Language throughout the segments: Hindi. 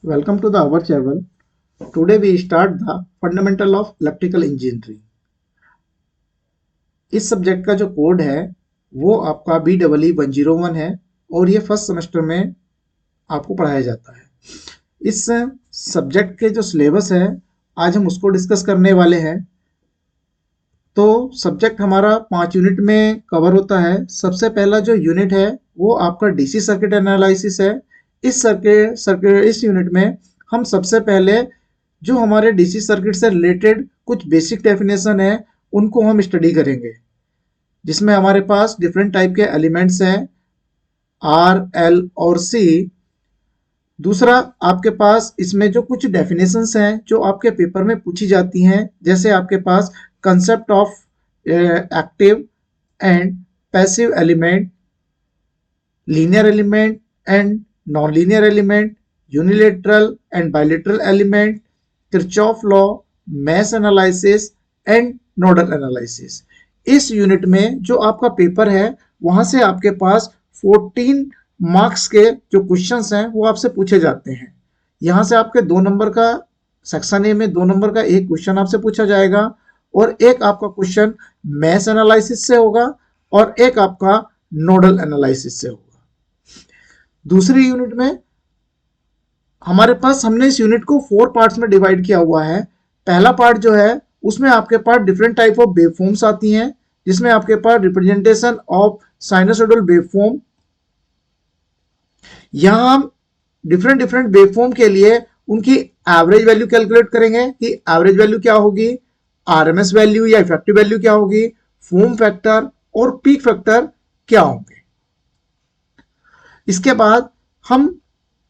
Welcome to our channel. Today we start the fundamental of electrical engineering. इस सब्जेक्ट का जो कोड है वो आपका BEE101 है और ये फर्स्ट सेमेस्टर में आपको पढ़ाया जाता है। इस सब्जेक्ट के जो सिलेबस है आज हम उसको डिस्कस करने वाले हैं। तो सब्जेक्ट हमारा 5 यूनिट में कवर होता है। सबसे पहला जो यूनिट है वो आपका डीसी सर्किट एनालिसिस है। इस यूनिट में हम सबसे पहले जो हमारे डीसी सर्किट से रिलेटेड कुछ बेसिक डेफिनेशन है उनको हम स्टडी करेंगे, जिसमें हमारे पास डिफरेंट टाइप के एलिमेंट्स हैं आर, एल और सी। दूसरा आपके पास इसमें जो कुछ डेफिनेशंस हैं जो आपके पेपर में पूछी जाती हैं, जैसे आपके पास concept of active and passive element, linear element and non linear element, unilateral and bilateral element, Kirchhoff law, mesh analysis and nodal analysis. इस यूनिट में जो आपका पेपर है वहां से आपके पास 14 मार्क्स के जो क्वेश्चंस हैं वो आपसे पूछे जाते हैं। यहां से आपके 2 नंबर का सेक्शन ए में 2 नंबर का एक क्वेश्चन आपसे पूछा जाएगा और एक आपका क्वेश्चन मैश एनालिसिस से होगा और एक आपका नोडल एनालिसिस से होगा। दूसरी यूनिट में हमारे पास हमने इस यूनिट को 4 पार्ट्स में डिवाइड किया हुआ है। पहला पार्ट जो है उसमें आपके पास डिफरेंट टाइप ऑफ वेवफॉर्म्स आती हैं, जिसमें आपके पास रिप्रेजेंटेशन ऑफ साइनसोइडल वेवफॉर्म। यहां हम डिफरेंट वेवफॉर्म के लिए उनकी एवरेज वैल्यू कैलकुलेट करेंगे कि एवरेज वैल्यू क्या होगी, आरएमएस वैल्यू या इफेक्टिव वैल्यू क्या होगी, फॉर्म फैक्टर और पीक फैक्टर क्या होंगे। इसके बाद हम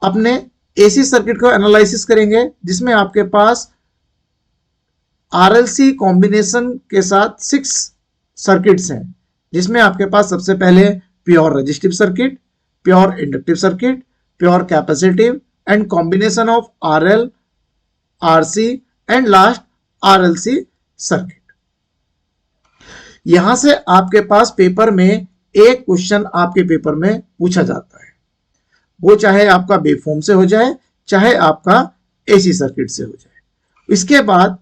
अपने एसी सर्किट को एनालिसिस करेंगे, जिसमें आपके पास आरएलसी कॉम्बिनेशन के साथ 6 सर्किट्स हैं, जिसमें आपके पास सबसे पहले pure resistive circuit, pure inductive circuit, pure capacitive and combination of RL, RC and last RLC circuit. यहां से आपके पास पेपर में एक क्वेश्चन आपके पेपर में पूछा जाता है, वो चाहे आपका वेवफॉर्म से हो जाए चाहे आपका एसी सर्किट से हो जाए। इसके बाद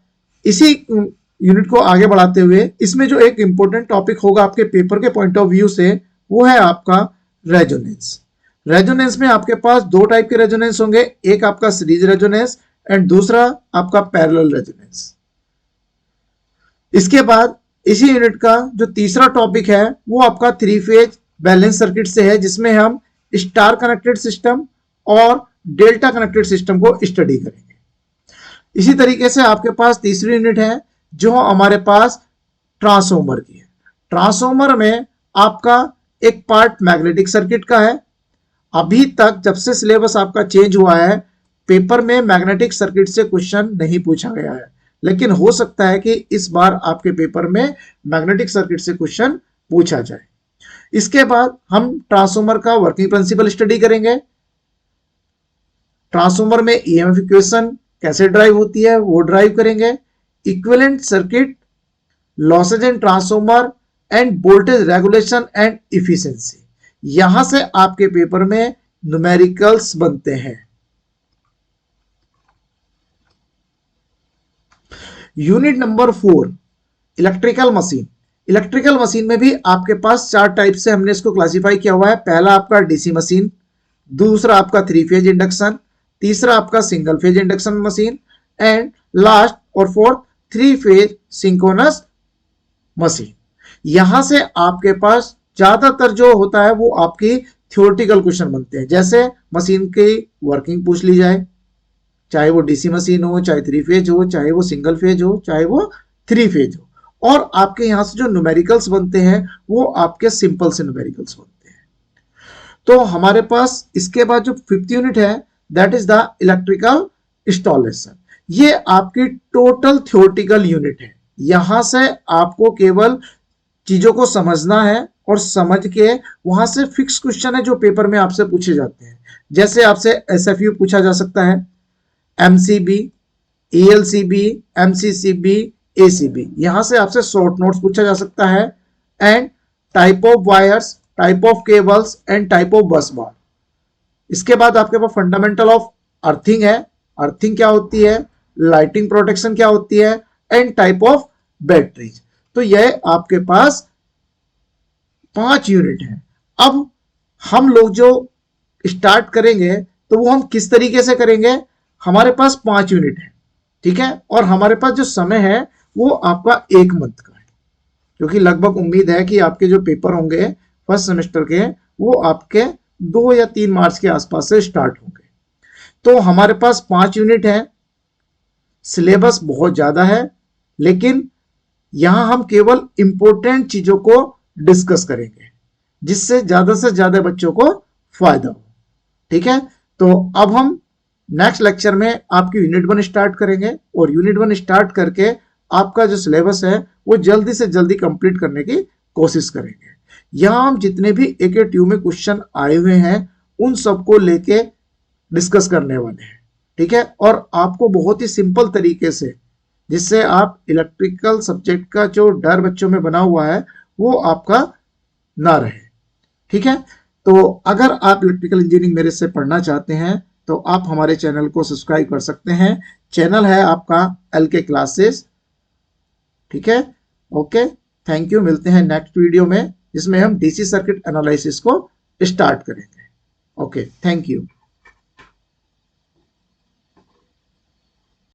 इसी यूनिट को आगे बढ़ाते हुए इसमें जो एक इंपॉर्टेंट टॉपिक होगा आपके पेपर के पॉइंट ऑफ व्यू से, वो है आपका रेजोनेंस। रेजोनेंस में आपके पास 2 टाइप के रेजोनेंस होंगे, एक आपका सीरीज रेजोनेंस एंड दूसरा आपका पैरेलल रेजोनेंस। इसके बाद इसी यूनिट का जो तीसरा टॉपिक है वो आपका 3 फेज बैलेंस सर्किट से है, जिसमें हम स्टार कनेक्टेड सिस्टम और डेल्टा कनेक्टेड सिस्टम को स्टडी करेंगे। इसी तरीके से आपके पास तीसरी यूनिट है जो हमारे पास ट्रांसफॉर्मर की है। ट्रांसफॉर्मर में आपका एक पार्ट मैग्नेटिक सर्किट का है। अभी तक जब से सिलेबस आपका चेंज हुआ है पेपर में मैग्नेटिक सर्किट से क्वेश्चन नहीं पूछा गया है, लेकिन हो सकता है कि इस बार आपके पेपर में मैग्नेटिक सर्किट से क्वेश्चन पूछा जाए। इसके बाद हम ट्रांसफॉर्मर का वर्किंग प्रिंसिपल स्टडी करेंगे। ट्रांसफॉर्मर में ईएमएफ इक्वेशन कैसे ड्राइव होती है वो ड्राइव करेंगे। Equivalent circuit, losses in transformer end voltage regulation and efficiency. यहां से आपके पेपर में न्यूमेरिकल्स बनते हैं। Unit number 4 electrical machine. Electrical machine में भी आपके पास 4 टाइप से हमने इसको क्लासिफाई किया हुआ है। पहला आपका डीसी मशीन, दूसरा आपका 3 फेज इंडक्शन, तीसरा आपका single phase induction machine and last और फोर्थ 3 फेज सिंक्रोनस मशीन। यहां से आपके पास ज्यादातर जो होता है वो आपकी थ्योरेटिकल क्वेश्चन बनते हैं, जैसे मशीन की वर्किंग पूछ ली जाए, चाहे वो डीसी मशीन हो, चाहे 3 फेज हो, चाहे वो सिंगल फेज हो, चाहे वो 3 फेज हो। और आपके यहां से जो न्यूमेरिकल्स बनते हैं वो आपके सिंपल से न्यूमेरिकल्स बनते हैं। तो हमारे पास इसके बाद जो 5th यूनिट है that is the electrical installation. ये आपकी टोटल थ्योरेटिकल यूनिट है। यहां से आपको केवल चीजों को समझना है और समझ के वहां से फिक्स क्वेश्चन है जो पेपर में आपसे पूछे जाते हैं। जैसे आपसे एसएफयू पूछा जा सकता है, एमसीबी, ईएलसीबी, एमसीसीबी, एसीबी। यहां से आपसे शॉर्ट नोट्स पूछा जा सकता है and type of wires, type of cables and type of बस बार। इसके बाद आपके पास फंडामेंटल ऑफ अर्थिंग है, अर्थिंग क्या होती है, लाइटिंग प्रोटेक्शन क्या होती है, एंड टाइप ऑफ बैटरीज। तो यह आपके पास 5 यूनिट है। अब हम लोग जो स्टार्ट करेंगे तो वो हम किस तरीके से करेंगे, हमारे पास 5 यूनिट है, ठीक है, और हमारे पास जो समय है वो आपका 1 मंथ का है, क्योंकि लगभग उम्मीद है कि आपके जो पेपर होंगे फर्स्ट सेमेस्टर के वो आपके 2 या 3 मार्च के आसपास से स्टार्ट होंगे। तो हमारे पास 5 यूनिट है, सिलेबस बहुत ज्यादा है, लेकिन यहां हम केवल इंपॉर्टेंट चीजों को डिस्कस करेंगे जिससे ज्यादा बच्चों को फायदा हो, ठीक है। तो अब हम नेक्स्ट लेक्चर में आपकी यूनिट 1 स्टार्ट करेंगे, और यूनिट 1 स्टार्ट करके आपका जो सिलेबस है वो जल्दी से जल्दी कंप्लीट करने की कोशिश करेंगे। यहां हम जितने भी एक ट्यू में क्वेश्चन आए हुए हैं उन सबको लेके डिस्कस करने वाले हैं, ठीक है, और आपको बहुत ही सिंपल तरीके से, जिससे आप इलेक्ट्रिकल सब्जेक्ट का जो डर बच्चों में बना हुआ है वो आपका ना रहे, ठीक है। तो अगर आप इलेक्ट्रिकल इंजीनियरिंग मेरे से पढ़ना चाहते हैं तो आप हमारे चैनल को सब्सक्राइब कर सकते हैं। चैनल है आपका LK क्लासेस, ठीक है। ओके, थैंक यू, मिलते हैं नेक्स्ट वीडियो में जिसमें हम DC सर्किट एनालिसिस को स्टार्ट करेंगे। Okay, thank you.